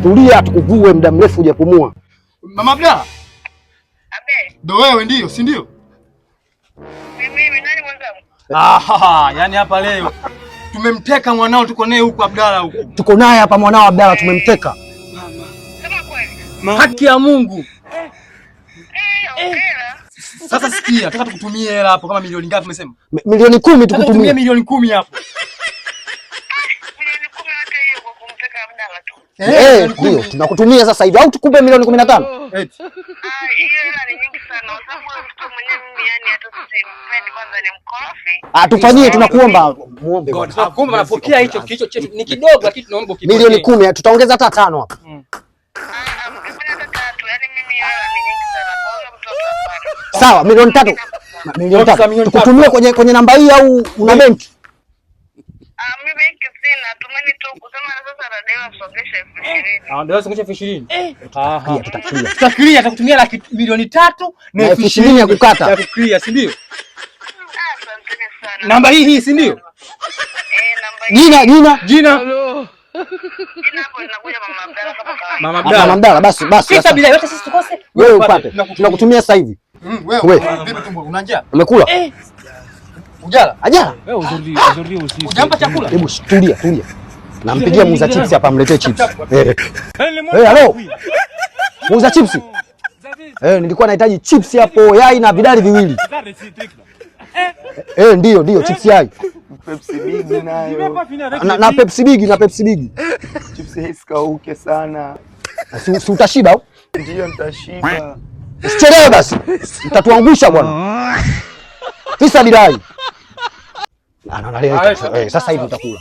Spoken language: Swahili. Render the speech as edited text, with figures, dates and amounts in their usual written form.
Tulia tukuvue muda mrefu hujapumua. Mama Abdalla. Abe. Ndio wewe ndio, si ndio? Mimi nani mwenzangu? Yani hapa leo tumemteka mwanao, tuko naye huko Abdalla huko. Tuko naye hapa mwanao Abdalla tumemteka. Mama. Sema kweli. Haki ya Mungu. Sasa sikia, nataka tukutumie hela hapo kama milioni ngapi umesema? Milioni 10 tukutumie. Milioni 10 hapo. Ndio, tunakutumia sasa hivi au tukupe milioni 15? Hiyo hela ni nyingi sana. Sababu mtu mwenyewe mimi yani hata sipendi kwanza ni mkorofi. Tufanyie tunakuomba. Muombe. Tunakuomba napokea hicho kicho ni kidogo lakini tunaomba ukipokee. Milioni 10 tutaongeza hata 5 hapa. Yani mimi hela ni nyingi sana. Kwa mtoto sawa, milioni 3. Milioni 3. Tukutumie kwenye namba hii au una benki? Mimi benki sina. Tumeni tu kusema sasa radio songesha 20,000. Ndio songesha 20,000. Tutakilia atakutumia milioni 3 na 20,000 ya kukata. Ya kuclear, si ndio? Asante sana. Namba hii si ndio? Namba hii. Jina. Jina hapo linakuja Mama Abdalla kama kawaida. Mama Abdalla basi. Sasa bila yote sisi tukose. Wewe upate. Tunakutumia sasa hivi. Wewe vipi tumbo? Una njaa? Umekula? Ujala? Ajala. Wewe uzuri usiku. Ujampa chakula? Hebu tulia. Nampigia muuza chips hapa amletee chips. Halo. Muuza chips. Nilikuwa nahitaji chips hapo, yai na vidali viwili. Ndio chips yai. Pepsi big nayo. Na Pepsi big. Chips hisikauke sana. Si utashiba au? Ndio nitashiba. Usichelewe basi. Mtatuangusha bwana. Fisa dilai. Sasa hivi utakula.